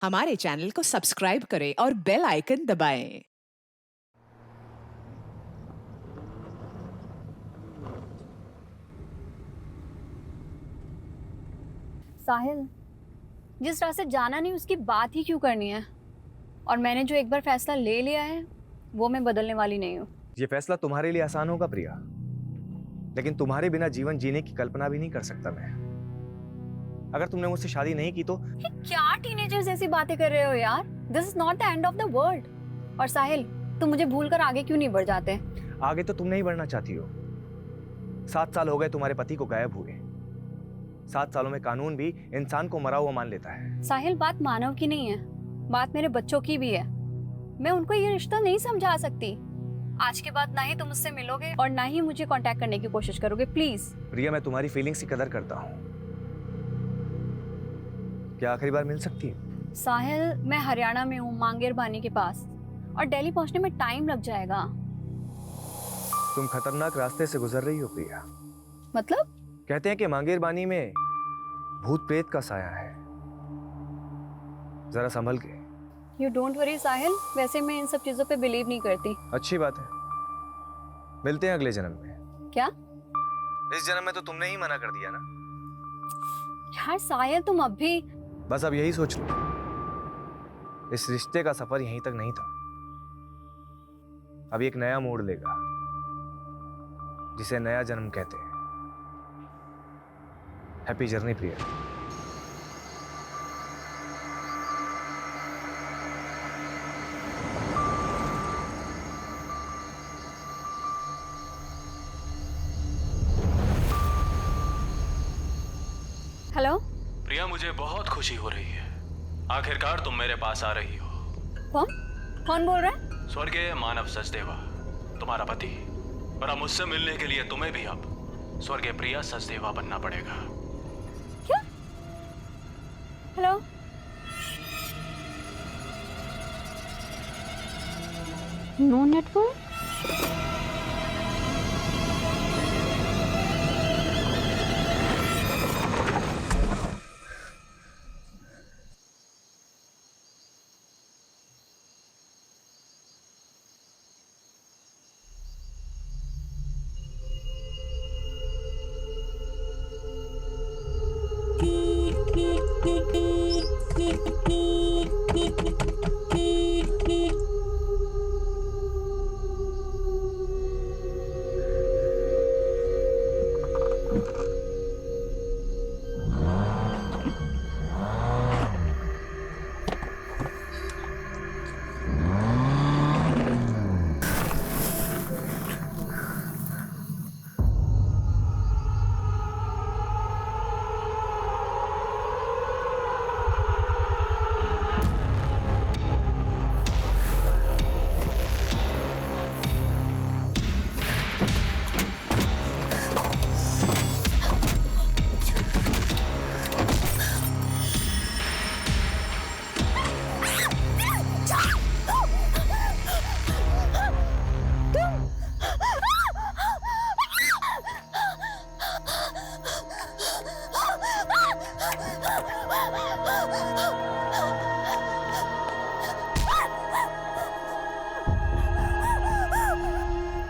हमारे चैनल को सब्सक्राइब करें और बेल आइकन दबाएं। साहिल, जिस रास्ते जाना नहीं उसकी बात ही क्यों करनी है। और मैंने जो एक बार फैसला ले लिया है वो मैं बदलने वाली नहीं हूँ। ये फैसला तुम्हारे लिए आसान होगा प्रिया, लेकिन तुम्हारे बिना जीवन जीने की कल्पना भी नहीं कर सकता मैं। अगर तुमने मुझसे शादी नहीं की तो ये क्या टीनेजर्स जैसी बातें कर रहे हो यार। This is not the end of the world. और साहिल, तुम मुझे भूल कर आगे क्यों नहीं बढ़ जाते? आगे तो तुम नहीं बढ़ना चाहती हो। 7 साल हो गए तुम्हारे पति को गायब हुए। 7 सालों में कानून भी इंसान को मरा हुआ मान लेता है। साहिल, बात मानव की नहीं है, बात मेरे बच्चों की भी है। मैं उनको ये रिश्ता नहीं समझा सकती। आज के बाद ना ही तुम मुझसे मिलोगे और ना ही मुझे कांटेक्ट करने की कोशिश करोगे, प्लीज। प्रिया, मैं तुम्हारी फीलिंग्स की कदर करता हूँ। क्या आखिरी बार मिल सकती है? साहिल, मैं हरियाणा में हूँ, मांगेर बानी के पास, और दिल्ली पहुंचने में टाइम लग जाएगा। तुम खतरनाक रास्ते से गुजर रही हो प्रिया। मतलब? कहते हैं कि मांगेर बानी में भूत प्रेत का साया है, जरा संभल के। यू डोंट वरी साहिल, वैसे मैं इन सब चीजों पे बिलीव नहीं करती। अच्छी बात है, मिलते हैं अगले जन्म में। क्या? इस जन्म में तो तुमने ही मना कर दिया ना। यार साहिल, तुम अब भी। बस अब यही सोच लो, इस रिश्ते का सफर यहीं तक नहीं था। अब एक नया मोड़ लेगा, जिसे नया जन्म कहते हैं। हैप्पी जर्नी प्रिया। हेलो प्रिया, मुझे बहुत खुशी हो रही है। आखिरकार तुम मेरे पास आ रही हो। कौन कौन बोल रहा है? स्वर्गीय मानव सचदेवा, तुम्हारा पति। और अब मुझसे मिलने के लिए तुम्हें भी अब स्वर्गीय प्रिया सचदेवा बनना पड़ेगा। क्या? हेलो? No network.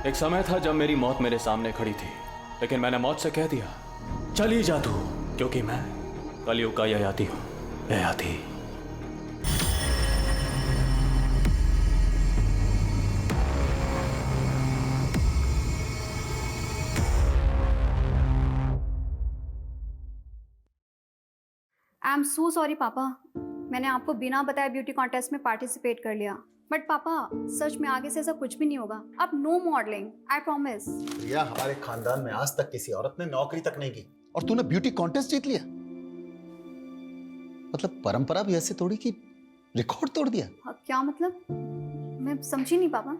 एक समय था जब मेरी मौत मेरे सामने खड़ी थी, लेकिन मैंने मौत से कह दिया, चली जा तू, क्योंकि मैं कलयुग का ययाति हूं। Yayati. I am so sorry पापा, मैंने आपको बिना बताए ब्यूटी कॉन्टेस्ट में पार्टिसिपेट कर लिया। बट पापा, सच में आगे से ऐसा कुछ भी नहीं होगा। अब नो मॉडलिंग, आई प्रॉमिस। प्रिया, हमारे खानदान में आज तक किसी औरत ने नौकरी तक नहीं की और तूने ब्यूटी कॉन्टेस्ट जीत लिया। मतलब परंपरा भी ऐसे तोड़ी कि रिकॉर्ड तोड़ दिया। क्या मतलब? मैं समझी नहीं पापा।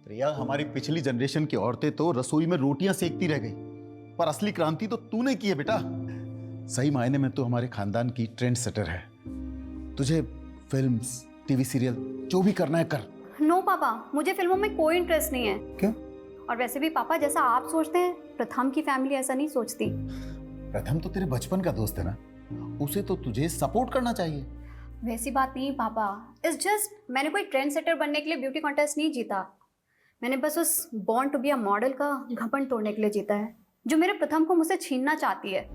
प्रिया, हमारी पिछली जनरेशन की औरतें तो रसोई में रोटियां सेकती रह गई, पर असली क्रांति तो तूने की है बेटा। सही मायने में तो हमारे खानदान की ट्रेंड सेटर है। तुझे फिल्म्स, टीवी सीरियल जो भी करना है कर। नो पापा, मुझे फिल्मों में कोई इंटरेस्ट नहीं है। क्यों? और वैसे भी पापा, जैसा आप सोचते हैं, प्रथम की फैमिली ऐसा नहीं सोचती। प्रथम तो तेरे बचपन का दोस्त है ना, उसे तो तुझे सपोर्ट करना चाहिए। वैसी बात नहीं पापा, इट्स जस्ट मैंने कोई ट्रेंड सेटर बनने के लिए ब्यूटी कॉन्टेस्ट नहीं जीता। मैंने बस उस born to be a model का घमंड तोड़ने के लिए जीता है, जो मेरे प्रथम को मुझसे छीनना चाहती है।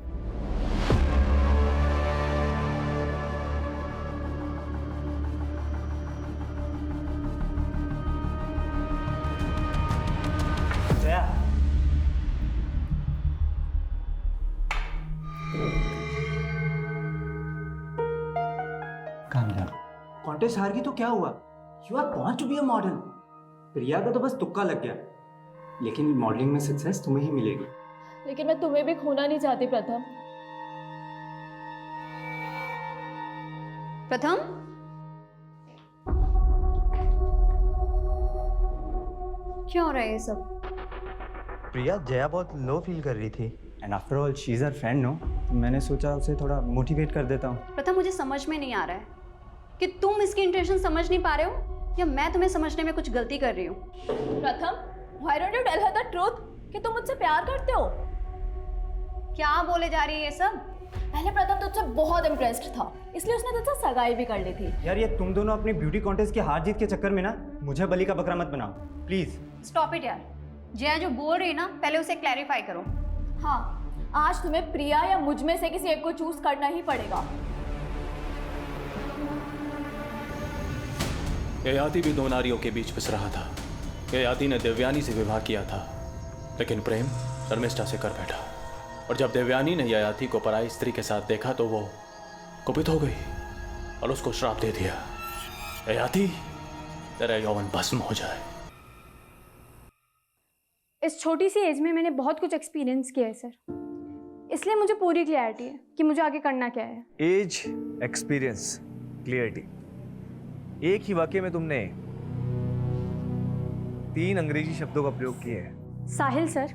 कॉन्टेस्ट हार गई तो क्या हुआ? You are born to be a model. Priya का तो बस तुक्का लग गया, लेकिन मॉडलिंग में सक्सेस तुम्हें ही मिलेगी। लेकिन मैं तुम्हें भी खोना नहीं चाहती प्रथम। प्रथम, क्या हो रहा है ये सब? प्रिया, जया बहुत लो फील कर रही थी। And after all she is her friend, no? तो मैंने सोचा उसे थोड़ा मोटिवेट कर देता हूँ। प्रथम, मुझे समझ में नहीं आ रहा है कि तुम इसकी इंटेंशन समझ नहीं पा रहे हो या मैं तुम्हें समझने में कुछ गलती कर रही हूँ। प्रथम, why don't you tell her the truth कि तुम मुझसे प्यार करते हो? क्या बोले जा रही है ये सब? पहले प्रथम तुझसे बहुत इम्प्रेस्ड था, इसलिए उसने तुझसे सगाई भी कर ली थी। यार, ये तुम दोनों अपनी ब्यूटी कॉन्टेस्ट की हार जीत के चक्कर में ना मुझे बलि का बकरा मत बनाओ, प्लीज। स्टॉप इट यार। जया जो बोल रही है ना, पहले उसे क्लैरिफाई करो। हाँ, आज तुम्हें प्रिया या मुझ में से किसी एक को चूज करना ही पड़ेगा। ययाति भी दो नारियों के बीच पिस रहा था। ययाति ने देवयानी से विवाह किया था, लेकिन प्रेम शर्मिष्ठा से कर बैठा। और जब देवयानी ने ययाति को पराई स्त्री के साथ देखा तो वो कुपित हो गई और उसको श्राप दे दिया, ययाति, तेरा यौवन भस्म हो जाए। इस छोटी सी एज में मैंने बहुत कुछ एक्सपीरियंस किया है सर, इसलिए मुझे पूरी क्लैरिटी है कि मुझे आगे करना क्या है। एज, एक्सपीरियंस, क्लियरिटी, एक ही वाक्य में तुमने 3 अंग्रेजी शब्दों का प्रयोग किए हैं। साहिल सर,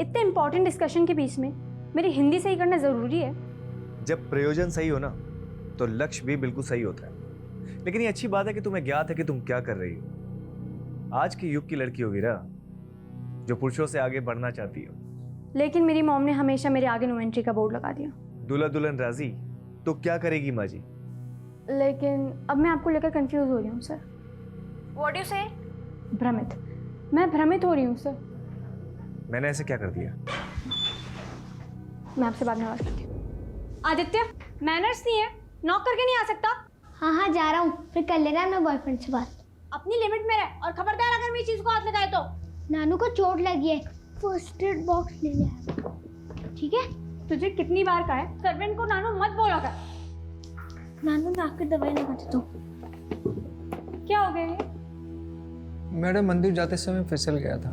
इतने इंपॉर्टेंट डिस्कशन के बीच में मेरी हिंदी सही करना जरूरी है? जब प्रयोजन सही हो ना, तो लक्ष्य भी बिल्कुल सही होता है। लेकिन ये अच्छी बात है कि तुम्हें ज्ञात है कि तुम क्या कर रही हो। आज के युग की लड़की होगी ना, जो पुरुषों से आगे बढ़ना चाहती हो। लेकिन मेरी मॉम ने हमेशा मेरे आगे नो एंट्री का बोर्ड लगा दिया। दूल्हा दुल्हन राजी तो क्या करेगी माँ जी? लेकिन अब मैं आपको लेकर कंफ्यूज हो रही हूँ सर। व्हाट डू से? भ्रमित, मैं भ्रमित हो रही हूँ सर। मैंने ऐसे क्या कर दिया? मैं आपसे बाद में बात करती हूँ। आदित्य, मैनर्स नहीं है, नॉक करके नहीं आ सकता। हाँ हाँ जा रहा हूँ, फिर कर लेना मैं बॉयफ्रेंड से बात। अपनी लिमिट में रह, और खबरदार अगर मेरी चीज को हाथ लगाए तो। नानू को चोट लगी है, फर्स्ट एड बॉक्स ले लिया, ठीक है? तुझे कितनी बार कहा है सर्वेंट को नानू मत बोला कर। नानू मैं आपकी दवाई लगाती तो। क्या हो गया ये? मैडम, मंदिर जाते समय फिसल गया था।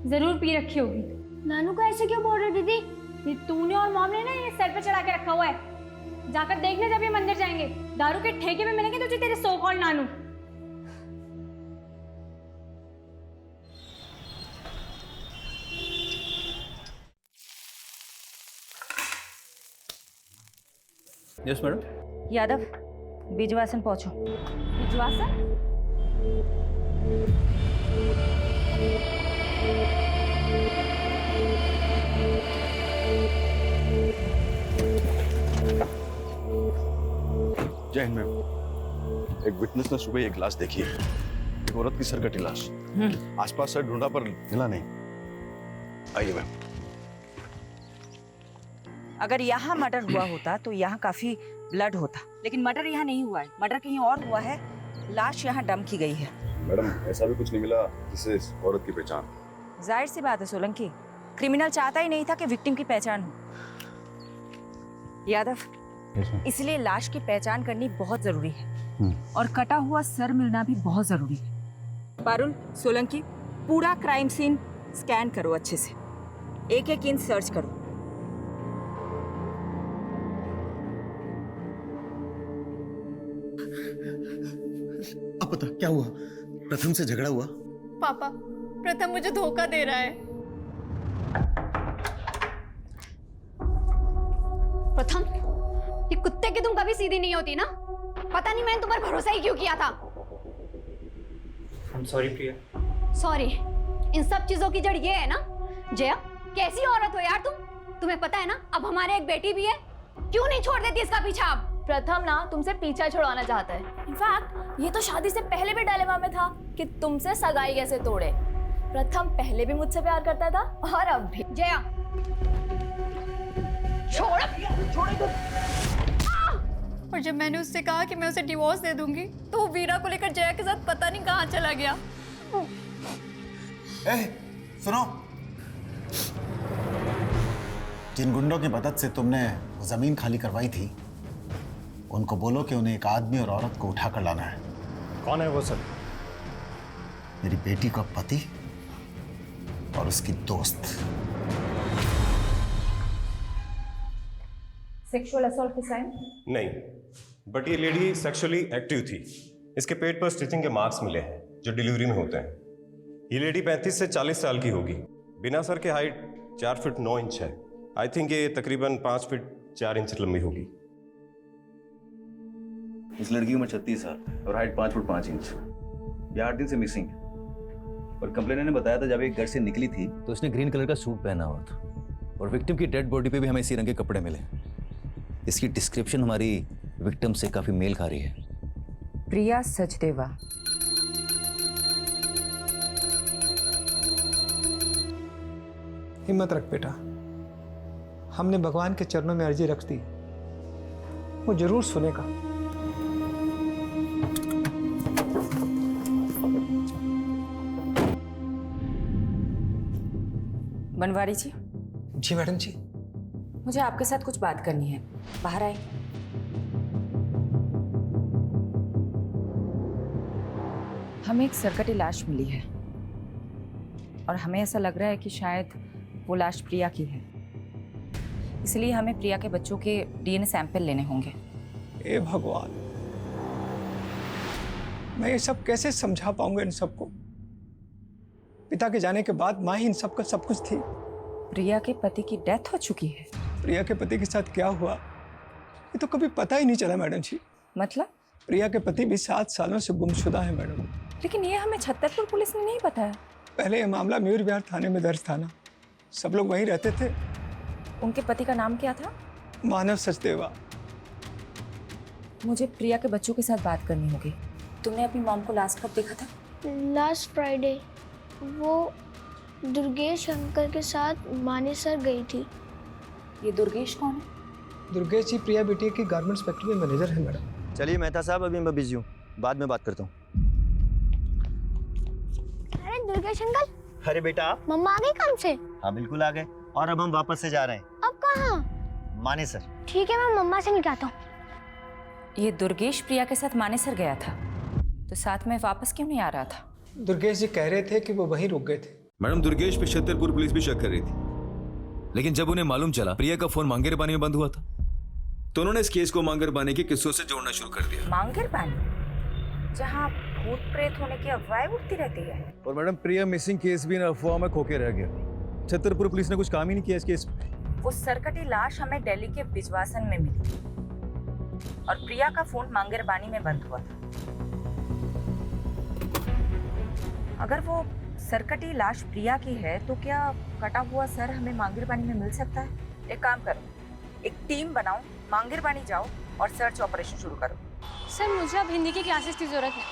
जरूर पी रखी होगी। नानू को ऐसे क्यों बोल रहे दीदी? ये तूने और मॉम ने ना ये सर पे चढ़ा के रखा हुआ है। जाकर देखने जब ये मंदिर जाएंगे, दारू के ठेके में मिलेंगे तुझे तेरे सो कॉल्ड नानू। Yes madam. यादव, बीजवासन पहुंचो। विश्वासन? जय हिंद मैम। एक विटनेस ने सुबह एक लाश देखी है, एक औरत की सरकटी लाश। आसपास सर ढूंढा पर मिला नहीं। आइए मैम। अगर यहाँ मर्डर हुआ होता तो यहाँ काफी ब्लड होता, लेकिन मर्डर यहाँ नहीं हुआ है। मर्डर कहीं और हुआ है। लाश यहाँ डंप की गई है। मैडम, ऐसा भी कुछ नहीं मिला जिससे इस औरत की पहचान। जाहिर सी बात है सोलंकी, क्रिमिनल चाहता ही नहीं था कि विक्टिम की पहचान हो। यादव, इसलिए लाश की पहचान करनी बहुत जरूरी है और कटा हुआ सर मिलना भी बहुत जरूरी है। पारुल, सोलंकी, पूरा क्राइम सीन स्कैन करो अच्छे से, एक एक इंच सर्च करो। अब पता क्या हुआ? प्रथम से झगड़ा हुआ? पापा, प्रथम मुझे धोखा दे रहा है। प्रथम, ये कुत्ते की तुम कभी सीधी नहीं होती ना। पता नहीं मैंने तुम पर भरोसा ही क्यों किया था। I'm sorry Priya. सॉरी। इन सब चीजों की जड़ ये है ना। जया, कैसी औरत हो यार तुम? तुम्हें पता है ना अब हमारे एक बेटी भी है। क्यों नहीं छोड़ देती इसका पीछा अब? प्रथम ना तुमसे पीछा छुड़वाना चाहता है। इनफैक्ट ये तो शादी से पहले भी डायलेमा में था कि तुमसे सगाई कैसे तोड़े। प्रथम पहले भी मुझसे प्यार करता था और अब भी। जया छोड़। और जब मैंने उससे कहा कि मैं उसे डिवोर्स दे दूंगी तो वो वीरा को लेकर जया के साथ पता नहीं कहाँ चला गया। सुनो, जिन गुंडों की मदद से तुमने जमीन खाली करवाई थी उनको बोलो कि उन्हें एक आदमी और औरत को उठाकर लाना है। कौन है वो सर? मेरी बेटी का पति और उसकी दोस्त। सेक्सुअल असॉल्ट के साइन? नहीं, बट ये लेडी सेक्सुअली एक्टिव थी। इसके पेट पर स्टिचिंग के मार्क्स मिले हैं जो डिलीवरी में होते हैं। ये लेडी 35 से 40 साल की होगी। बिना सर के हाइट 4 फीट 9 इंच है। आई थिंक ये तकरीबन 5 फीट 4 इंच लंबी होगी। इस लड़की की उम्र 36 साल और हाइट 5 फुट 5 इंच। ये 8 दिन से मिसिंग है और कंप्लेनर ने बताया था जब एक घर से निकली थी तो उसने ग्रीन कलर का सूट पहना हुआ था और विक्टिम की डेड बॉडी पे भी हमें इसी रंग के कपड़े मिले। इसकी डिस्क्रिप्शन हमारी विक्टिम से काफी मेल खा रही है। प्रिया सचदेवा। हिम्मत रख बेटा, हमने भगवान के चरणों में अर्जी रख दी, वो जरूर सुनेगा। बनवारी जी। जी मैडम जी। मुझे आपके साथ कुछ बात करनी है, बाहर आए। हमें एक सरकटी लाश मिली है और हमें ऐसा लग रहा है कि शायद वो लाश प्रिया की है, इसलिए हमें प्रिया के बच्चों के डीएनए सैंपल लेने होंगे। ए भगवान, मैं ये सब कैसे समझा पाऊंगा इन सबको? पिता के जाने के बाद माँ ही इन सबका सब कुछ थी। प्रिया के पति की डेथ हो चुकी है। प्रिया के पति के साथ क्या हुआ ये तो कभी पता ही नहीं चला मैडम जी। मतलब? प्रिया के पति भी 7 सालों से गुमशुदा है मैडम। लेकिन ये हमें छतरपुर पुलिस ने नहीं बताया। पहले ये मामला मयूर विहार थाने में दर्ज था ना, सब लोग वहीं रहते थे। उनके पति का नाम क्या था? मानव सचदेवा। मुझे प्रिया के बच्चों के साथ बात करनी होगी। तुमने अपनी मॉम को लास्ट कब देखा था? Last Friday. वो दुर्गेश अंकल के साथ मानेसर गई थी। ये दुर्गेश कौन है? दुर्गेश जी प्रिया बेटी की गारमेंट्स फैक्ट्री में मैनेजर है मैडम। चलिए मेहता साहब, अभी मैं बिजी हूँ, बाद में बात करता हूँ। अरे दुर्गेश अंकल। अरे बेटा, मम्मा आ गई काम से? हाँ बिल्कुल आ गए और अब हम वापस से जा रहे हैं। अब कहाँ? मानेसर। ठीक है, मैं मम्मा से निकलता हूँ। ये दुर्गेश प्रिया के साथ मानेसर गया था, तो साथ में वापस क्यों नहीं आ रहा था? दुर्गेश जी कह रहे थे कि वो वहीं रुक गए थे। मैडम, दुर्गेश पे छतरपुर पुलिस भी शक कर रही थी, लेकिन जब उन्हें मालूम चला प्रिया का फोन मांगेर पानी में बंद हुआ था तो उन्होंने इस केस को मांगेर पानी के किस्सों से जोड़ना शुरू कर दिया। मांगेर पानी, जहाँ भूत प्रेत होने की अफवाहें उठती रहती है। और मैडम, प्रिया मिसिंग केस भी इन अफवाह में खोके रह गया। छतरपुर पुलिस ने कुछ काम ही नहीं किया इस केस में। वो सरकटी लाश हमें दिल्ली के बिजवासन में मिली और प्रिया का फोन मांगेर पानी में बंद हुआ था। अगर वो सरकटी लाश प्रिया की है तो क्या कटा हुआ सर हमें मांगेर पानी में मिल सकता है? एक काम करो, एक टीम बनाओ, मांगेर पानी जाओ और सर्च ऑपरेशन शुरू करो। सर मुझे अब हिंदी की क्लासेस की जरूरत है,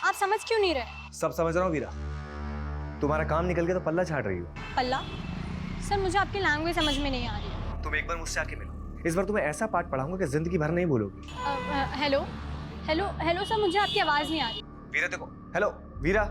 आप समझ क्यों नहीं रहे? सब समझ रहा हूँ वीरा, तुम्हारा काम निकल गया तो पल्ला झाड़ रही हो। पल्ला? सर मुझे आपकी लैंग्वेज समझ में नहीं आ रही है। तुम एक बार मुझसे आके मिलो, इस बार तुम्हें ऐसा पाठ पढ़ाऊंगा कि जिंदगी भर नहीं भूलोगी। हेलो हेलो हेलो सर, मुझे आपकी आवाज नहीं आ रही। वीरा देखो, हेलो वीरा।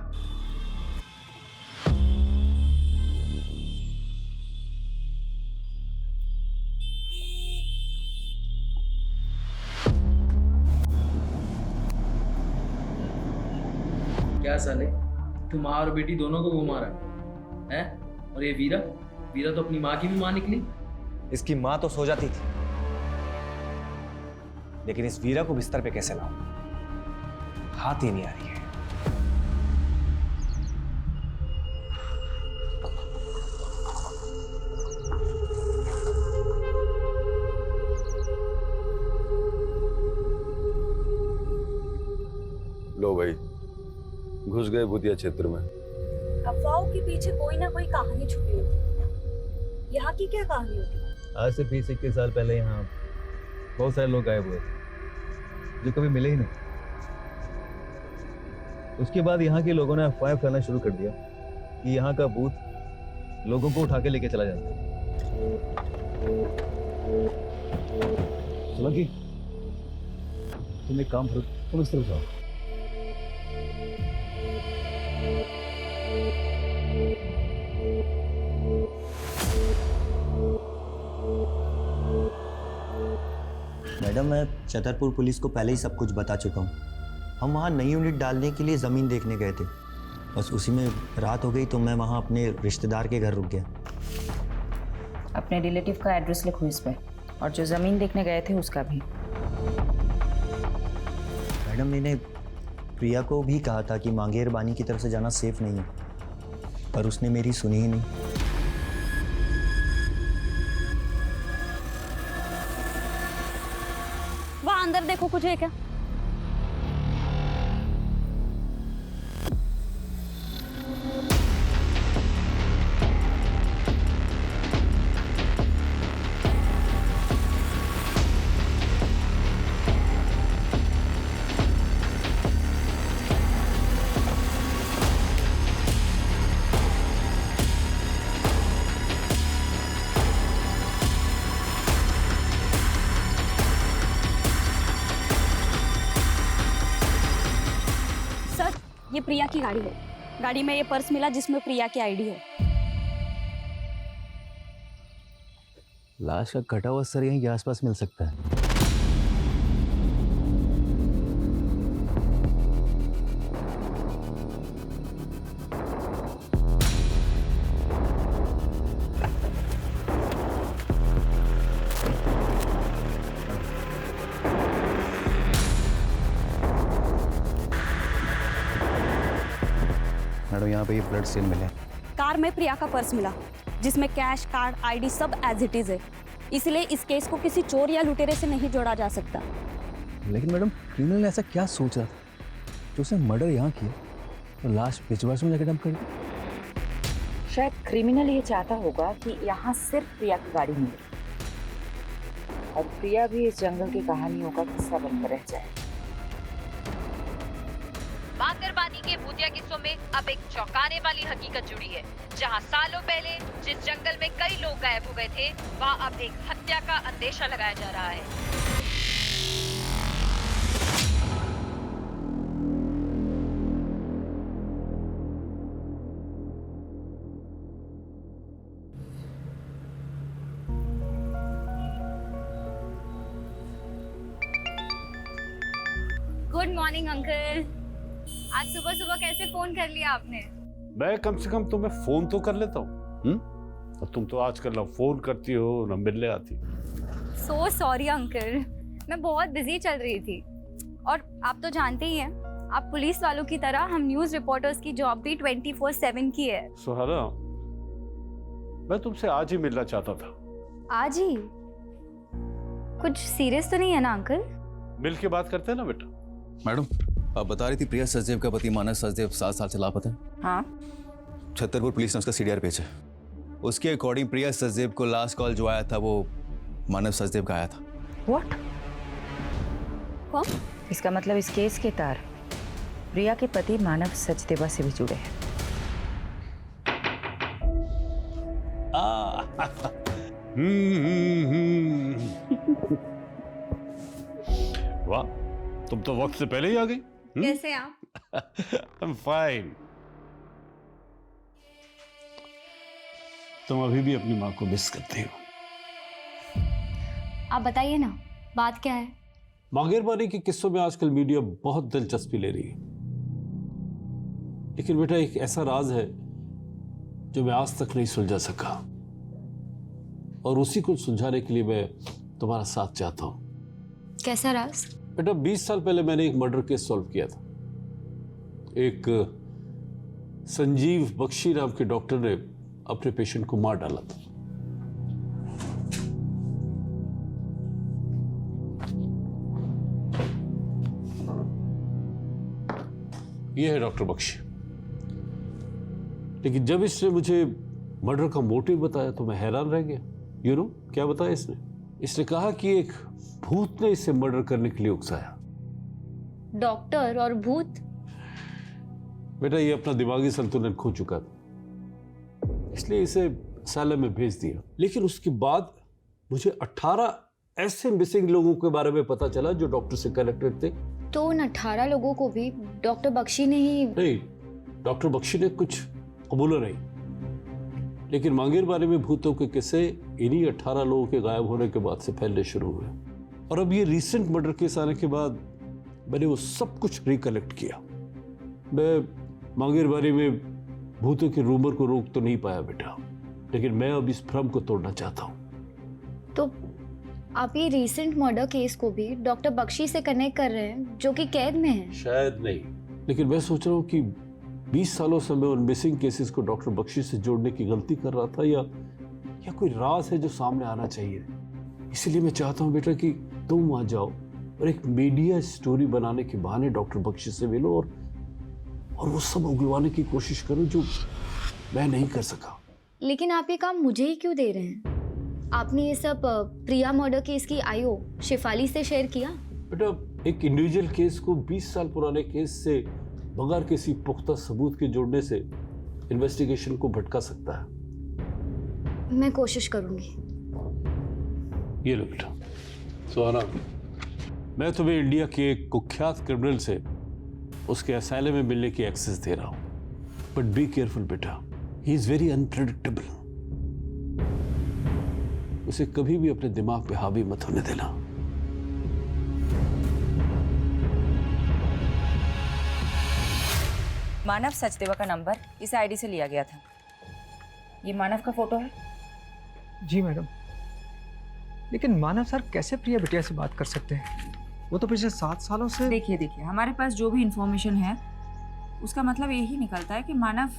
क्या साले, तुम माँ और बेटी दोनों को घुमा रहा है? और ये वीरा, वीरा तो अपनी माँ की भी माँ निकली। इसकी माँ तो सो जाती थी, लेकिन इस वीरा को बिस्तर पे कैसे लाऊं? हाथ ही नहीं आ रही है। लो भाई, घुस गए भूतिया क्षेत्र में। अफवाहों के पीछे कोई ना कोई कहानी छुपी होती है। यहाँ की क्या कहानी होती है? आज से 20-21 साल पहले यहाँ बहुत सारे लोग गायब हुए थे। जो कभी मिले ही नहीं। उसके बाद यहाँ के लोगों ने अफवाह फैलाना शुरू कर दिया कि यहाँ का भूत लोगों को उठा के लेके चला जाता है। सोलंकी, तुम एक काम करो, तुम इस तरफ जाओ। मैडम, मैं छतरपुर पुलिस को पहले ही सब कुछ बता चुका हूँ। हम वहाँ नई यूनिट डालने के लिए ज़मीन देखने गए थे, बस उसी में रात हो गई तो मैं वहाँ अपने रिश्तेदार के घर रुक गया। अपने रिलेटिव का एड्रेस लिखो इस पे, और जो ज़मीन देखने गए थे उसका भी। मैडम, मैंने प्रिया को भी कहा था कि मांगेर बानी की तरफ से जाना सेफ नहीं है, पर उसने मेरी सुनी ही नहीं। वहाँ अंदर देखो, कुछ है क्या? ये प्रिया की गाड़ी है। गाड़ी में ये पर्स मिला जिसमें प्रिया की आईडी है। लाश का कटा हुआ सर यहीं के आसपास मिल सकता है। मैडम, यहाँ पे ये ब्लड स्टेन मिले। कार में प्रिया का पर्स मिला जिसमें कैश, कार्ड, आईडी सब एज इट इज है। इसलिए इस केस को किसी चोर या लुटेरे से नहीं जोड़ा जा सकता। लेकिन मैडम, क्रिमिनल ने ऐसा क्या सोचा जो उसने मर्डर यहाँ किया और लाश पिछवाड़ में जाकर डंप कर दी? शायद क्रिमिनल ये चाहता होगा कि यहाँ सिर्फ प्रिया की गाड़ी मिले और प्रिया भी इस जंगल की कहानियों का हिस्सा बनकर रह जाए। मांगरबानी के भूतिया किस्सों में अब एक चौंकाने वाली हकीकत जुड़ी है, जहां सालों पहले जिस जंगल में कई लोग गायब हो गए थे, वहां अब एक हत्या का अंदेशा लगाया जा रहा है। Good morning uncle. आज सुबह सुबह कैसे फोन कर लिया आपने? मैं कम से कम तुम्हें फोन तो कर लेता हूँ, और तुम तो आजकल ना फोन करती हो ना मिलने आती। सो सॉरी अंकल, मैं बहुत बिजी चल रही थी। और आप तो जानते ही हैं, आप पुलिस वालों की तरह हम न्यूज रिपोर्टर्स की जॉब भी 24/7 की है। सुहाना, मैं तुमसे आज ही मिलना चाहता था। आज ही? कुछ सीरियस तो नहीं है ना अंकल? मिल के बात करते हैं ना बेटा। मैडम, आप बता रही थी प्रिया सचदेव का पति मानव सचदेव 7 साल से लापता है। हाँ। छतरपुर पुलिस ने उसका सीडीआर भेजा। उसके अकॉर्डिंग प्रिया सचदेव को लास्ट कॉल जो आया था वो मानव सचदेव का आया था। व्हाट? कौन? इसका मतलब इस केस के तार प्रिया के पति मानव सचदेवा से भी जुड़े हैं। वाह, तुम तो वक्त से पहले ही आ गई। कैसे आप? I'm fine. तुम अभी भी अपनी माँ को मिस करती हो। आप बताइए ना, बात क्या है? मांगेरबानी के किस्सों में आजकल मीडिया बहुत दिलचस्पी ले रही है, लेकिन बेटा एक ऐसा राज है जो मैं आज तक नहीं सुलझा सका, और उसी को सुलझाने के लिए मैं तुम्हारा साथ चाहता हूं। कैसा राज? बेटा 20 साल पहले मैंने एक मर्डर केस सॉल्व किया था। एक संजीव बख्शी नाम के डॉक्टर ने अपने पेशेंट को मार डाला था। यह है डॉक्टर बख्शी। लेकिन जब इसने मुझे मर्डर का मोटिव बताया तो मैं हैरान रह गया। यू नो क्या बताया इसने? इसने कहा कि एक भूत ने इसे मर्डर करने के लिए उकसाया। डॉक्टर और भूत। बेटा ये अपना दिमागी संतुलन खो चुका था, इसलिए इसे असylum में भेज दिया। लेकिन उसके बाद मुझे 18 ऐसे मिसिंग लोगों के बारे में पता चला जो डॉक्टर से कनेक्टेड थे। तो उन 18 लोगों को भी डॉक्टर बख्शी ने ही? नहीं, डॉक्टर बख्शी ने कुछ कबूला नहीं, लेकिन मांगेर बारे में भूतों के किस्से इन्हीं 18 लोगों के गायब होने के बाद से फैलने शुरू हुए। और अब ये रीसेंट मर्डर केस आने के बाद मैंने वो सब कुछ रिकलेक्ट किया। मैं मांगेर बारे में भूतों के रूमर को रोक तो नहीं पाया बेटा, लेकिन मैं अब इस भ्रम को तोड़ना चाहता हूँ। तो आप ये रीसेंट मर्डर केस को भी डॉक्टर बख्शी से कनेक्ट कर रहे हैं जो कि कैद में है? शायद नहीं, लेकिन मैं सोच रहा हूँ कि 20 सालों से मैं उन मिसिंग केसेस को डॉक्टर बख्शी से जोड़ने की गलती कर रहा था, या कोई राज है जो सामने आना चाहिए। इसलिए मैं चाहता हूँ बेटा कि तुम वहां जाओ और एक मीडिया स्टोरी बनाने के बहाने डॉक्टर बख्शी से मिलो और वो सब उगलवाने की कोशिश करो जो मैं नहीं कर सका। लेकिन आप ये काम मुझे ही क्यों दे रहे हैं? आपने ये सब प्रिया मर्डर केस की आईओ शिफाली से शेयर किया? बेटा एक इंडिविजुअल केस को 20 साल पुराने केस से बगैर किसी पुख्ता सबूत के जोड़ने से इन्वेस्टिगेशन को भटका सकता है। मैं कोशिश करूंगी। ये लो बेटा। सुहाना, मैं तुम्हें इंडिया के एक कुख्यात क्रिमिनल से उसके असylum में मिलने की एक्सेस दे रहा हूं, बट बी केयरफुल बेटा, ही इज वेरी अनप्रेडिक्टेबल। उसे कभी भी अपने दिमाग पे हावी मत होने देना। मानव सचदेवा का नंबर इस आईडी से लिया गया था। ये मानव का फोटो है? जी मैडम, लेकिन मानव सर कैसे प्रिया बिटिया से बात कर सकते हैं? वो तो पिछले 7 सालों से। देखिए हमारे पास जो भी इंफॉर्मेशन है उसका मतलब यही निकलता है कि मानव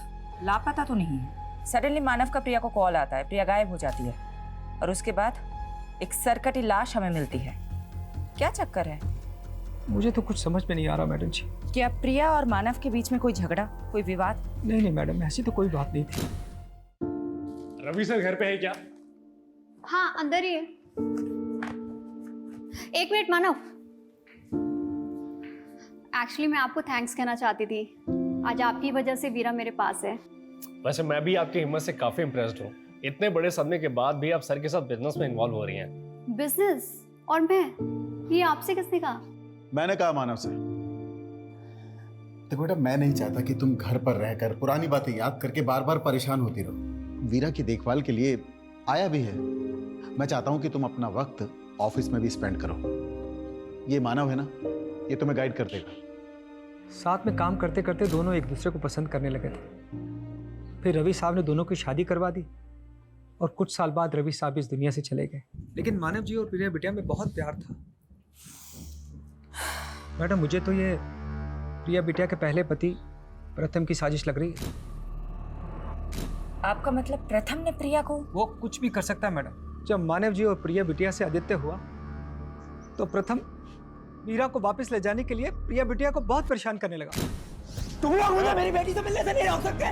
लापता तो नहीं है। सडनली मानव का प्रिया को कॉल आता है, प्रिया गायब हो जाती है और उसके बाद एक सरकटी लाश हमें मिलती है। क्या चक्कर है? मुझे तो कुछ समझ में नहीं आ रहा मैडम जी। क्या प्रिया और मानव के बीच में कोई झगड़ा, कोई विवाद? नहीं मैडम, ऐसी तो कोई बात नहीं थी। रवि सर घर पे है क्या? हाँ अंदर ही है। एक मिनट मानव, एक्चुअली मैं आपको थैंक्स कहना चाहती थी। आज आपकी वजह से वीरा मेरे पास है। वैसे मैं भी आपकी हिम्मत से काफी इम्प्रेस्ड हूँ। इतने बड़े सदमे के बाद भी आप सर के साथ बिजनेस में इन्वॉल्व हो रही हैं। बिजनेस? और मैं? ये आपसे किसने कहा? मैंने कहा मानव से। देखो बेटा, मैं नहीं चाहता कि तुम घर पर रहकर पुरानी बातें याद करके बार बार परेशान होती रहो। वीरा की देखभाल के लिए आया भी है। मैं चाहता हूं कि तुम अपना वक्त ऑफिस में भी स्पेंड करो। ये मानव है ना, ये तुम्हें गाइड कर देगा। साथ में काम करते करते दोनों एक दूसरे को पसंद करने लगे थे। फिर रवि साहब ने दोनों की शादी करवा दी और कुछ साल बाद रवि साहब इस दुनिया से चले गए। लेकिन मानव जी और प्रिया बिटिया में बहुत प्यार था। मैडम मुझे तो ये प्रिया बिटिया के पहले पति प्रथम की साजिश लग रही है। आपका मतलब प्रथम ने प्रिया को? वो कुछ भी कर सकता है मैडम। जब मानव जी और प्रिया बिटिया से आदित्य हुआ तो प्रथम वीरा को वापस ले जाने के लिए प्रिया बिटिया को बहुत परेशान करने लगा। तुम लोग मुझे मेरी बेटी से मिलने से नहीं रोक सकते।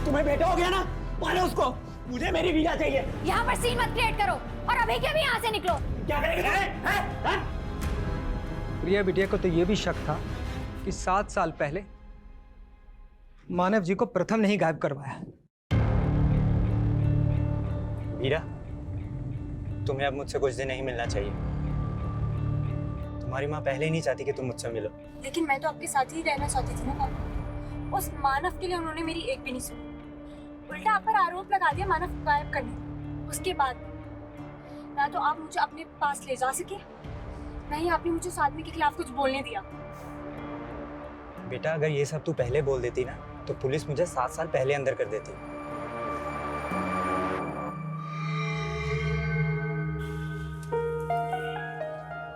तुम्हें बेटा हो गया ना, मानो उसको। मुझे मेरी वीरा चाहिए। यहाँ पर सीन मत क्रिएट करो और अभी के अभी यहाँ से निकलो। क्या करेंगे? प्रिया बिटिया को तो ये भी शक था कि 7 साल पहले मानव जी को प्रथम ने ही गायब करवाया। वीरा, तुम्हें अब मुझसे कुछ दिन नहीं मिलना चाहिए। तुम्हारी माँ पहले ही नहीं चाहती कि तुम मुझसे मिलो। लेकिन मैं तो आपके साथ ही रहना चाहती थी ना पापा। उस मानव के लिए उन्होंने मेरी एक भी नहीं सुनी। उल्टा आप पर आरोप लगा दिया मानव को गायब करने। उसके बाद ना तो आप मुझे अपने पास ले जा सके, ना ही आपने मुझे उस आदमी के खिलाफ कुछ बोलने दिया। बेटा अगर ये सब तू पहले बोल देती ना तो पुलिस मुझे 7 साल पहले अंदर कर देती।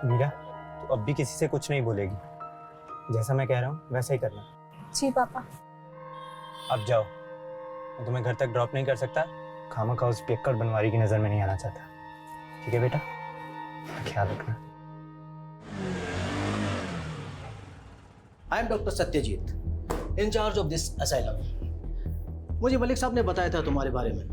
वीरा, तू अब भी किसी से कुछ नहीं बोलेगी। जैसा मैं कह रहा हूँ वैसा ही करना। जी पापा। अब जाओ, मैं तुम्हें घर तक ड्रॉप नहीं कर सकता। खामखा उस पियक्कड़ बनवारी की नजर में नहीं आना चाहता। ठीक है बेटा, ख्याल रखना। I am doctor Satyajit, in charge of this asylum. मुझे मलिक साहब ने बताया था तुम्हारे बारे में,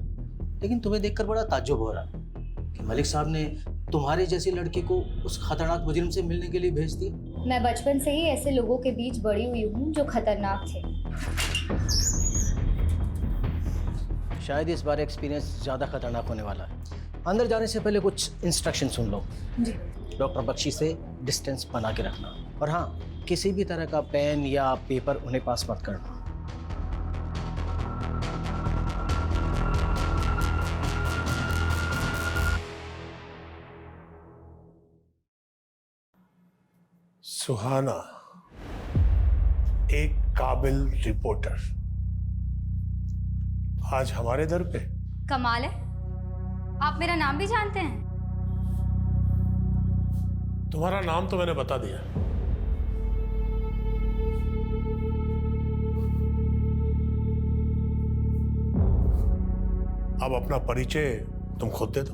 लेकिन तुम्हें देखकर बड़ा ताज्जुब हो रहा कि मलिक साहब ने तुम्हारे जैसी लड़की को उस खतरनाक मुजरिम से मिलने के लिए भेज दिया। मैं बचपन से ही ऐसे लोगों के बीच बड़ी हुई हूँ जो खतरनाक थे। शायद इस बार एक्सपीरियंस ज़्यादा खतरनाक होने वाला है। अंदर जाने से पहले कुछ इंस्ट्रक्शन सुन लो। जी। डॉक्टर बख्शी से डिस्टेंस बना के रखना, और हाँ, किसी भी तरह का पेन या पेपर उन्हें पास मत करना। सुहाना, एक काबिल रिपोर्टर, आज हमारे दर पे। कमाल है, आप मेरा नाम भी जानते हैं? तुम्हारा नाम तो मैंने बता दिया। अब अपना परिचय तुम खुद दे दो।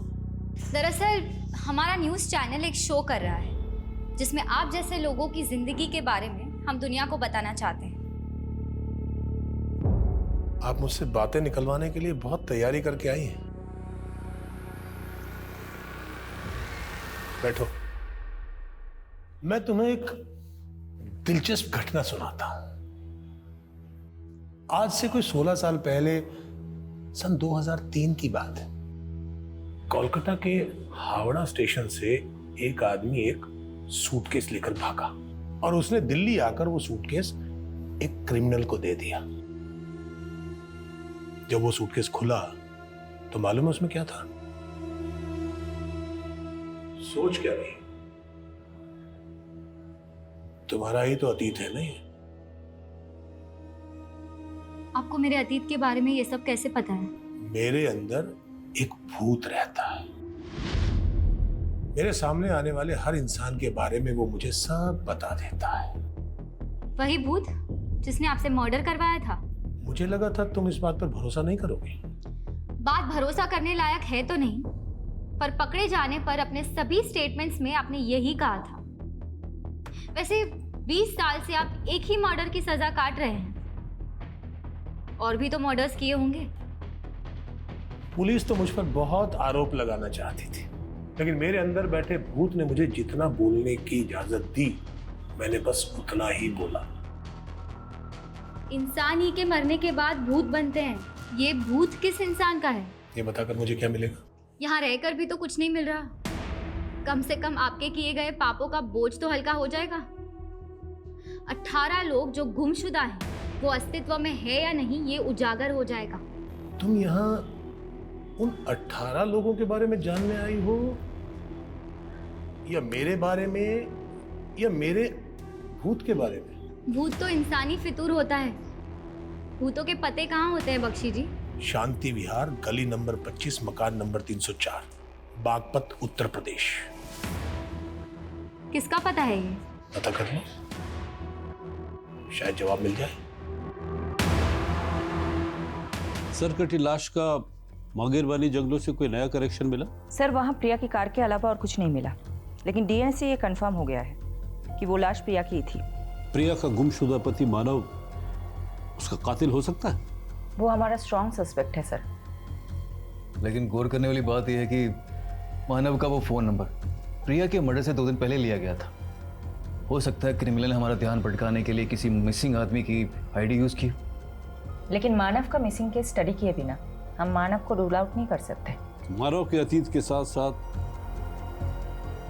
दरअसल हमारा न्यूज़ चैनल एक शो कर रहा है जिसमें आप जैसे लोगों की जिंदगी के बारे में हम दुनिया को बताना चाहते हैं। आप मुझसे बातें निकलवाने के लिए बहुत तैयारी करके आई हैं। बैठो, मैं तुम्हें एक दिलचस्प घटना सुनाता हूं। आज से कोई 16 साल पहले, सन 2003 की बात है। कोलकाता के हावड़ा स्टेशन से एक आदमी एक सूटकेस लेकर भागा और उसने दिल्ली आकर वो सूटकेस एक क्रिमिनल को दे दिया। जब वो सूटकेस खुला तो मालूम है उसमें क्या था? सोच क्या रही? तुम्हारा ही तो अतीत है नहीं? आपको मेरे अतीत के बारे में ये सब कैसे पता है? मेरे अंदर एक भूत रहता है। मेरे सामने आने वाले हर इंसान के बारे में वो मुझे सब बता देता है। वही भूत जिसने आपसे मर्डर करवाया था? मुझे लगा था तुम इस बात पर भरोसा नहीं करोगे। बात भरोसा करने लायक है तो नहीं, पर पकड़े जाने पर अपने सभी स्टेटमेंट्स में आपने यही कहा था। वैसे 20 साल से आप एक ही मर्डर की सजा काट रहे हैं, और भी तो मर्डर्स किए होंगे। पुलिस तो मुझ पर बहुत आरोप लगाना चाहती थी, लेकिन मेरे अंदर बैठे भूत ने मुझे जितना बोलने की इजाजत दी, मैंने बस उतना ही बोला। इंसान ही के मरने के बाद भूत बनते हैं, ये भूत किस इंसान का है? ये बताकर मुझे क्या मिलेगा? यहाँ रहकर भी तो कुछ नहीं मिल रहा। कम से कम आपके किए गए पापों का बोझ तो हल्का हो जाएगा। 18 लोग जो गुमशुदा हैं, वो अस्तित्व में है या नहीं, ये उजागर हो जाएगा। तुम यहाँ उन 18 लोगों के बारे में जानने आई हो, या मेरे बारे में, या मेरे भूत के बारे में? भूत तो इंसानी फितूर होता है। भूतों के पते कहाँ होते हैं बख्शी जी? शांति विहार, गली नंबर 25, मकान नंबर 304, बागपत, उत्तर प्रदेश। किसका पता है ये? पता कर लो, शायद जवाब मिल जाए। सर, कटी लाश का मांगेरबानी जंगलों से कोई नया करेक्शन मिला? सर, वहाँ प्रिया की कार के अलावा और कुछ नहीं मिला, लेकिन डीएनए से ये कंफर्म हो गया है कि वो लाश प्रिया की ही थी। प्रिया का गुमशुदा पति मानव उसका कातिल हो सकता है? वो हमारा स्ट्रॉन्ग सस्पेक्ट है सर। लेकिन गौर करने वाली बात यह है कि मानव का वो फोन नंबर प्रिया के मर्डर से 2 दिन पहले लिया गया था। हो सकता है क्रिमिनल ने हमारा ध्यान भटकाने के लिए किसी मिसिंग आदमी की आईडी यूज की। लेकिन मानव का मिसिंग केस स्टडी किए बिना हम मानव को रूल आउट नहीं कर सकते। मानव के अतीत के साथ साथ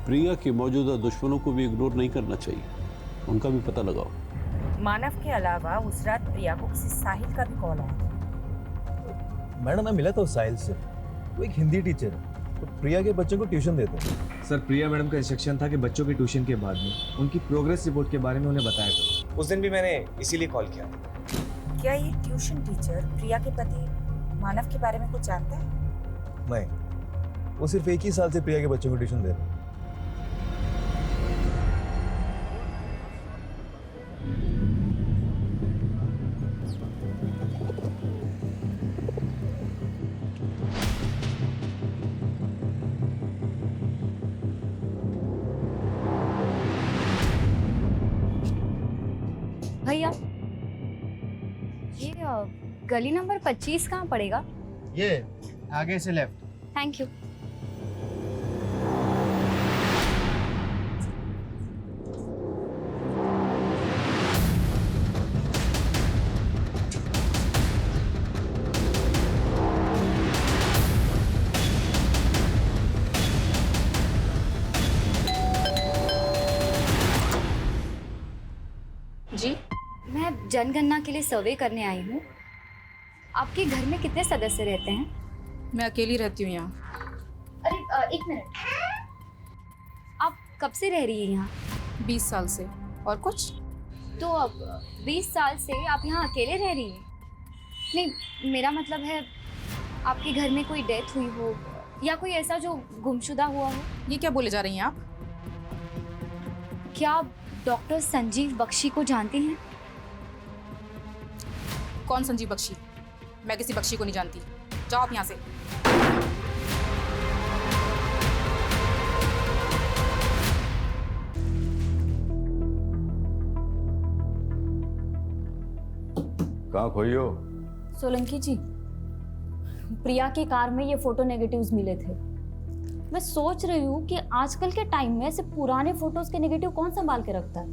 प्रिया के मौजूदा दुश्मनों को भी इग्नोर नहीं करना चाहिए, उनका भी पता लगाओ। मानव के अलावा उस रात प्रिया को किसी साहिल का भी कॉल आया। मैडम, मैं मिला था उस साहिल से, वो एक हिंदी टीचर है, तो प्रिया के बच्चों को ट्यूशन देते हैं। सर, प्रिया मैडम का इंस्ट्रक्शन था कि बच्चों की ट्यूशन के बाद में उनकी प्रोग्रेस रिपोर्ट के बारे में उन्हें बताया था। उस दिन भी मैंने इसीलिए कॉल किया। क्या ये ट्यूशन टीचर प्रिया के पति मानव के बारे में कुछ जानता है? नहीं, वो सिर्फ एक ही साल से प्रिया के बच्चों को ट्यूशन दे रहे हैं। भैया, ये गली नंबर 25 कहाँ पड़ेगा? ये आगे से लेफ्ट। Thank you. जी, मैं जनगणना के लिए सर्वे करने आई हूँ। आपके घर में कितने सदस्य रहते हैं? मैं अकेली रहती हूँ यहाँ। अरे एक मिनट, आप कब से रह रही हैं यहाँ? 20 साल से। और कुछ? तो अब 20 साल से आप यहाँ अकेले रह रही हैं? नहीं, मेरा मतलब है आपके घर में कोई डेथ हुई हो या कोई ऐसा जो गुमशुदा हुआ हो। ये क्या बोले जा रही हैं आप? क्या आप डॉक्टर संजीव बख्शी को जानती हैं? कौन संजीव बख्शी? मैं किसी बख्शी को नहीं जानती। जाओ आप यहाँ से। कहाँ खोई हो? सोलंकी जी, प्रिया की कार में ये फोटो नेगेटिव्स मिले थे। मैं सोच रही हूँ कि आजकल के टाइम में ऐसे पुराने फोटोज के नेगेटिव कौन संभाल के रखता है।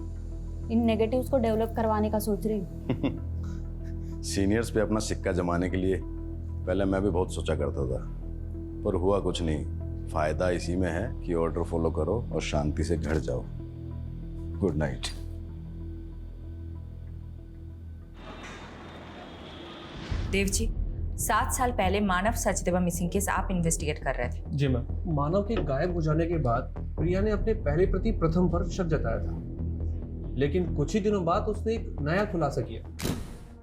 इन नेगेटिव्स को डेवलप करवाने का सोच रही हूँ। सीनियर्स पे अपना सिक्का जमाने के लिए पहले मैं भी बहुत सोचा करता था, पर हुआ कुछ नहीं। फायदा इसी में है कि ऑर्डर फॉलो करो और शांति से घर जाओ। Good night. देव जी, 7 साल पहले मानव सचदेवा मिसिंग केस आप इन्वेस्टिगेट कर रहे थे। जी मैम। मानव के गायब हो जाने के बाद प्रिया ने अपने पहले प्रति प्रथम पर शक जताया था, लेकिन कुछ ही दिनों बाद उसने एक नया खुलासा किया।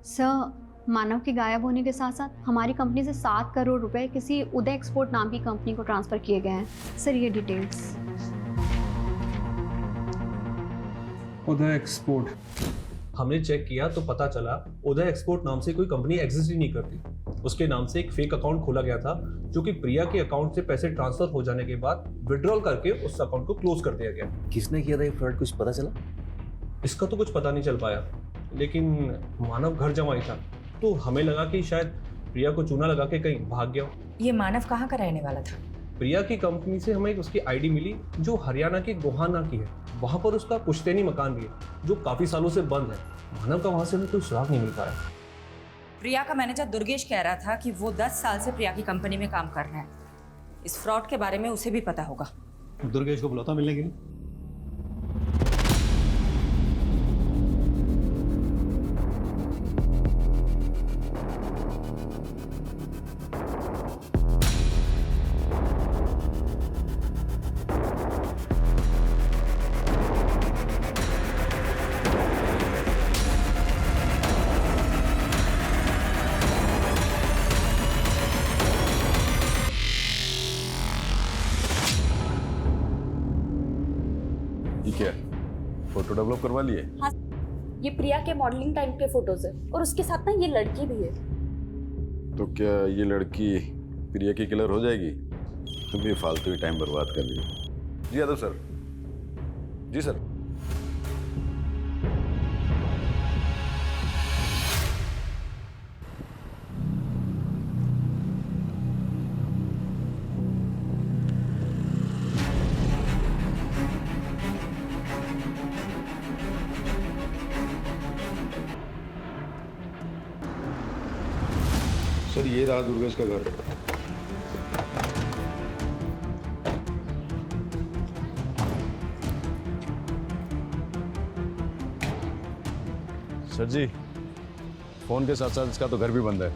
सर, मानव के गायब होने के साथ साथ हमारी कंपनी से 7 करोड़ रुपए किसी उदय एक्सपोर्ट नाम की कंपनी को ट्रांसफर किए गए हैं। सर, ये डिटेल्स। उदय एक्सपोर्ट, हमने चेक किया तो पता चला उदय एक्सपोर्ट नाम से कोई कंपनी एग्जिस्ट ही नहीं करती। उसके नाम से एक फेक अकाउंट खोला गया था, जो कि प्रिया के अकाउंट से पैसे ट्रांसफर हो जाने के बाद विड्रॉल करके उस अकाउंट को क्लोज कर दिया गया। किसने किया था ये फ्रॉड, कुछ पता चला? इसका तो कुछ पता नहीं चल पाया, लेकिन मानव घर जमाई था, तो हमें लगा कि शायद प्रिया को चूना लगा के कहीं भाग गया। ये मानव कहाँ का रहने वाला था? प्रिया की कंपनी से हमें उसकी आईडी मिली जो हरियाणा के गोहाना की है। वहाँ पर उसका पुश्तैनी मकान भी है जो काफी सालों से बंद है। मानव का वहाँ से हमें कोई सुराग नहीं मिल पाया। प्रिया का मैनेजर दुर्गेश कह रहा था कि वो 10 साल से प्रिया की कंपनी में काम कर रहा है। इस फ्रॉड के बारे में उसे भी पता होगा। दुर्गेश को बुलाता मिलने के लिए। क्या फोटो डेवलप करवा लिए? हाँ, ये प्रिया के मॉडलिंग टाइम के फोटोज है और उसके साथ ना ये लड़की भी है। तो क्या ये लड़की प्रिया की किलर हो जाएगी? तुम भी फालतू ही टाइम बर्बाद कर लिए। जी यादव सर। जी सर। सर, ये रहा दुर्गेश का घर। सर जी, फोन के साथ साथ इसका तो घर भी बंद है।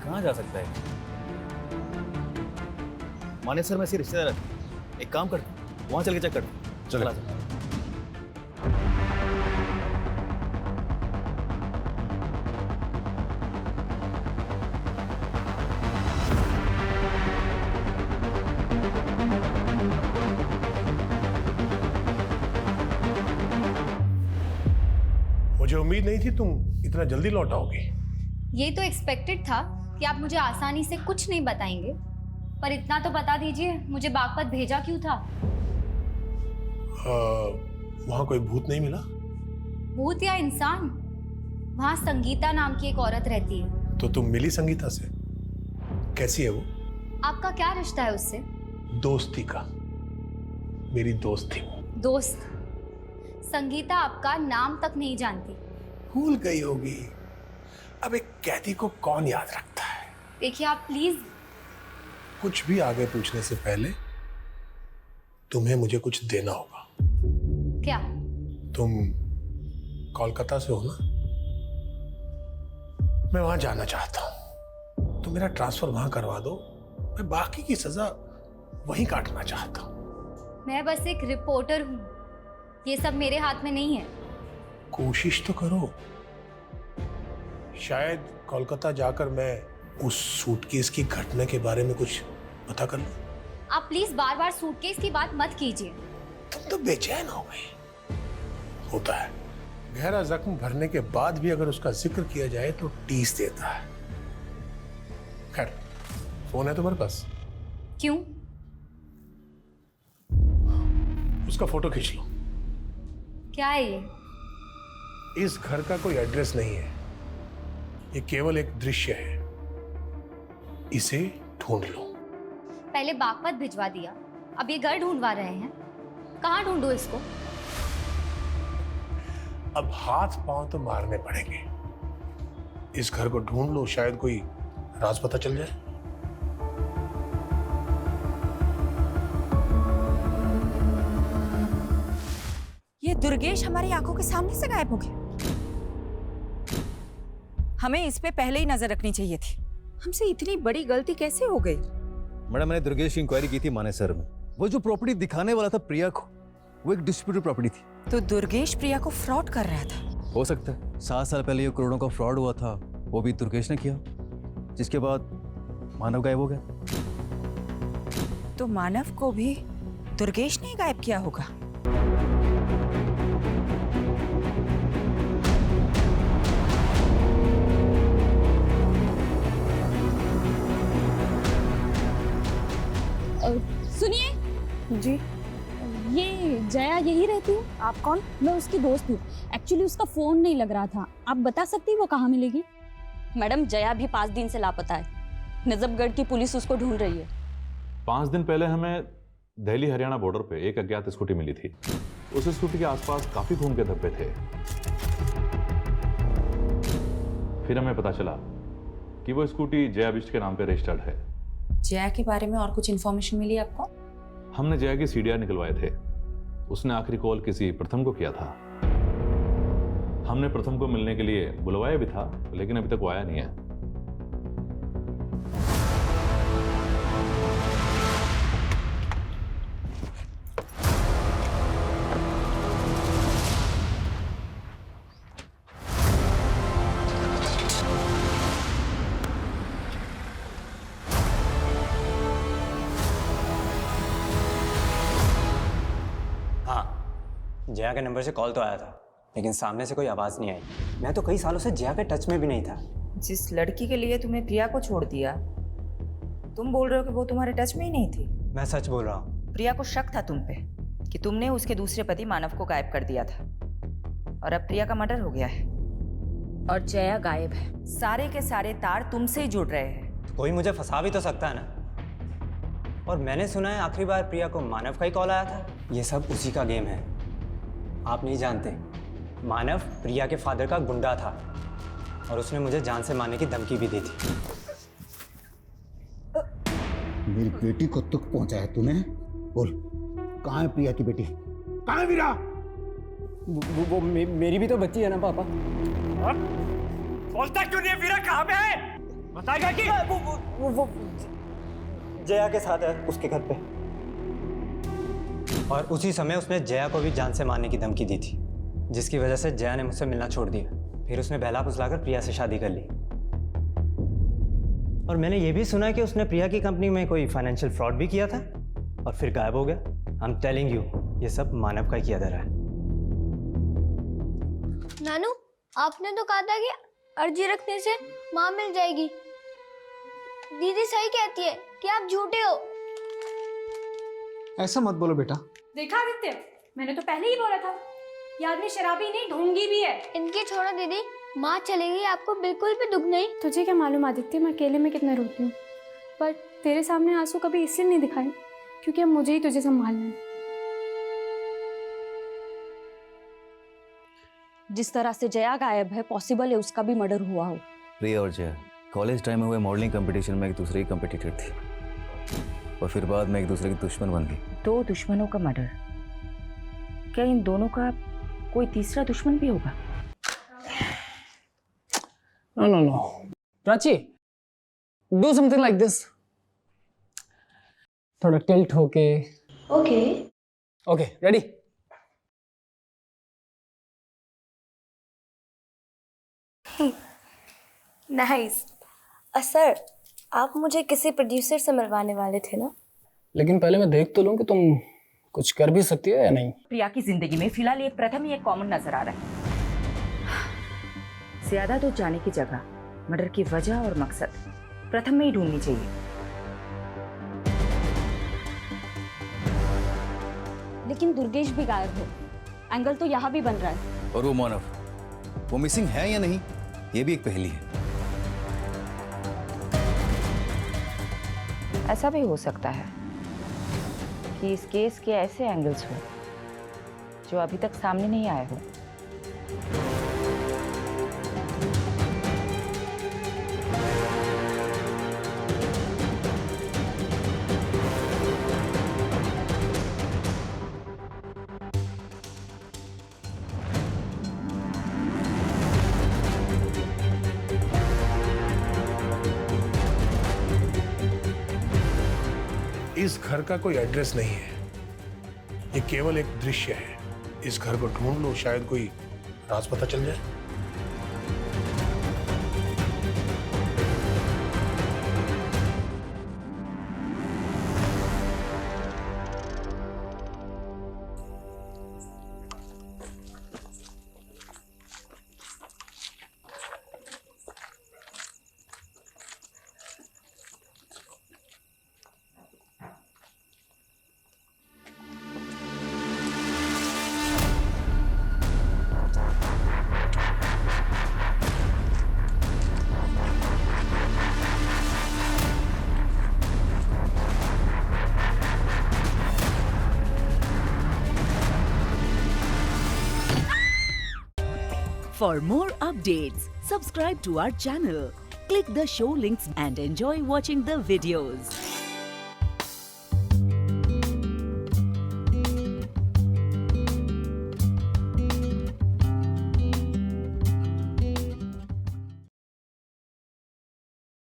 कहाँ जा सकता है? माने सर, मैं इसके रिश्तेदार है। एक काम कर, वहाँ चल के चेक कर। चला। मुझे उम्मीद नहीं थी तुम इतना जल्दी लौट आओगी। ये तो एक्सपेक्टेड था कि आप मुझे आसानी से कुछ नहीं बताएंगे, पर इतना तो बता दीजिए, मुझे बागपत भेजा क्यों था? वहां कोई भूत नहीं मिला? भूत या इंसान? वहाँ संगीता नाम की एक औरत रहती है। तो तुम मिली संगीता से? कैसी है वो? आपका क्या रिश्ता है उससे? दोस्ती का। मेरी दोस्त थी वो। दोस्त? संगीता आपका नाम तक नहीं जानती। भूल गई होगी। अब एक कैदी को कौन याद रखता है? देखिए आप प्लीज। कुछ भी आगे पूछने से पहले तुम्हें मुझे कुछ देना होगा। क्या? तुम कोलकाता से हो ना? मैं वहां जाना चाहता हूं, तो मेरा ट्रांसफर वहां करवा दो। मैं बाकी की सजा वहीं काटना चाहता हूं। मैं बस एक रिपोर्टर हूँ, ये सब मेरे हाथ में नहीं है। कोशिश तो करो। शायद कोलकाता जाकर मैं उस सूटकेस की घटना के बारे में कुछ पता कर लूं। आप प्लीज बार बार सूटकेस की बात मत कीजिए। तुम तो बेचैन हो गई। होता है, गहरा जख्म भरने के बाद भी अगर उसका जिक्र किया जाए तो टीस देता है। खैर, फोन है तुम्हारे पास? क्यों? उसका फोटो खींच लो। क्या है ये? इस घर का कोई एड्रेस नहीं है, ये केवल एक दृश्य है। इसे ढूंढ लो। पहले बागपत भिजवा दिया, अब ये घर ढूंढवा रहे हैं। कहाँ ढूंढूं इसको? अब हाथ पांव तो मारने पड़ेंगे। इस घर को ढूंढ लो, शायद कोई राज पता चल जाए। ये दुर्गेश हमारी आंखों के सामने से गायब हो गया। हमें इस पे पहले ही नजर रखनी चाहिए थी। हमसे इतनी बड़ी गलती कैसे हो गई? मैडम, मैंने दुर्गेश की इंक्वायरी की थी मानेसर में। वो जो प्रॉपर्टी दिखाने वाला था प्रिया को, वो एक डिस्प्यूटेड प्रॉपर्टी थी। तो दुर्गेश प्रिया को फ्रॉड कर रहा था। हो सकता है 7 साल पहले ये करोड़ों का फ्रॉड हुआ था, वो भी दुर्गेश ने किया, जिसके बाद मानव गायब हो गया। तो मानव को भी दुर्गेश ने ही गायब किया होगा। सुनिए जी, ये जया यही रहती है? आप कौन? मैं उसकी दोस्त हूँ। एक्चुअली उसका फोन नहीं लग रहा था। आप बता सकती हैं वो कहाँ मिलेगी? मैडम, जया भी 5 दिन से लापता है। नजफगढ़ की पुलिस उसको ढूंढ रही है। 5 दिन पहले हमें दिल्ली हरियाणा बॉर्डर पे एक अज्ञात स्कूटी मिली थी। उस स्कूटी के आसपास काफी खून के धब्बे थे। फिर हमें पता चला कि वो स्कूटी जया बिष्ट के नाम पे रजिस्टर्ड है। जया के बारे में और कुछ इन्फॉर्मेशन मिली आपको? हमने जया की सीडीआर निकलवाए थे। उसने आखिरी कॉल किसी प्रथम को किया था। हमने प्रथम को मिलने के लिए बुलवाया भी था, लेकिन अभी तक वो आया नहीं है। जया के नंबर से कॉल तो आया था, लेकिन सामने से कोई आवाज़ नहीं आई। मैं तो कई सालों से जया के टच में भी नहीं था। जिस लड़की के लिए तुमने प्रिया को छोड़ दिया, तुम बोल रहे हो कि वो तुम्हारे टच में ही नहीं थी? मैं सच बोल रहा हूँ। प्रिया को शक था तुम पे कि तुमने उसके दूसरे पति मानव को गायब कर दिया था, और अब प्रिया का मर्डर हो गया है और जया गायब है। सारे के सारे तार तुमसे ही जुड़ रहे हैं। तो कोई मुझे फंसा भी तो सकता है ना। और मैंने सुना है आखिरी बार प्रिया को मानव का ही कॉल आया था। ये सब उसी का गेम है। आप नहीं जानते, मानव प्रिया के फादर का गुंडा था और उसने मुझे जान से मारने की धमकी भी दी थी। मेरी बेटी को दुख पहुंचाया तूने? बोल, कहाँ है प्रिया की बेटी? कहाँ है वीरा? वो मेरी भी तो बच्ची है ना पापा। बोलता क्यों नहीं है? वीरा कहाँ पे है? बताएगा कि वो जया के साथ है, उसके घर पे। और उसी समय उसने जया को भी जान से मारने की धमकी दी थी, जिसकी वजह से जया ने मुझसे मिलना छोड़ दिया। फिर उसने बहला फुसलाकर प्रिया से शादी कर ली। और मैंने ये भी सुना है कि उसने प्रिया की कंपनी में कोई फाइनेंशियल फ्रॉड भी किया था और फिर गायब हो गया। आई एम टेलिंग यू, ये सब मानव का किया धरा है। नानू, आपने तो कहा था कि अर्जी रखने से माँ मिल जाएगी। दीदी सही कहती है कि आप झूठे हो। ऐसा मत बोलो बेटा। देखा आदित्य, मैंने तो पहले ही बोला था, ये आदमी शराबी नहीं ढोंगी भी है। इनकी छोड़ो दीदी, माँ चलेगी, आपको बिल्कुल भी दुख नहीं। तुझे क्या मालूम आदित्य, मैं अकेले में कितना रोती हूँ, पर तेरे सामने आंसू कभी इसलिए नहीं दिखाए क्योंकि अब मुझे ही तुझे संभालना है। जिस तरह से जया गायब है, पॉसिबल है उसका भी मर्डर हुआ हो। प्रिया और जया कॉलेज टाइम में हुए मॉडलिंग कंपटीशन में एक दूसरे की कंपटीटर थी, और फिर बाद में एक दूसरे की दुश्मन बन गई। 2 दुश्मनों का मर्डर, क्या इन दोनों का कोई तीसरा दुश्मन भी होगा? No. Prachi, do something like this. थोड़ा टिल्ट होके. Okay, ready? नाइस। सर, आप मुझे किसी प्रोड्यूसर से मिलवाने वाले थे ना? लेकिन पहले मैं देख तो लूं कि तुम कुछ कर भी सकती हो या नहीं। प्रिया की जिंदगी में फिलहाल ये प्रथम ही एक कॉमन नजर आ रहा है। ज्यादा तो जाने की जगह मर्डर की वजह और मकसद प्रथम में ही ढूंढनी चाहिए। लेकिन दुर्गेश भी गायब है, एंगल तो यहाँ भी बन रहा है। और वो मानव, वो मिसिंग है या नहीं, ये भी एक पहेली है। ऐसा भी हो सकता है कि इस केस के ऐसे एंगल्स हो जो अभी तक सामने नहीं आए हो। इस घर का कोई एड्रेस नहीं है, ये केवल एक दृश्य है। इस घर को ढूंढ लो, शायद कोई राज पता चल जाए। For more updates, subscribe to our channel, click the show links and enjoy watching the videos.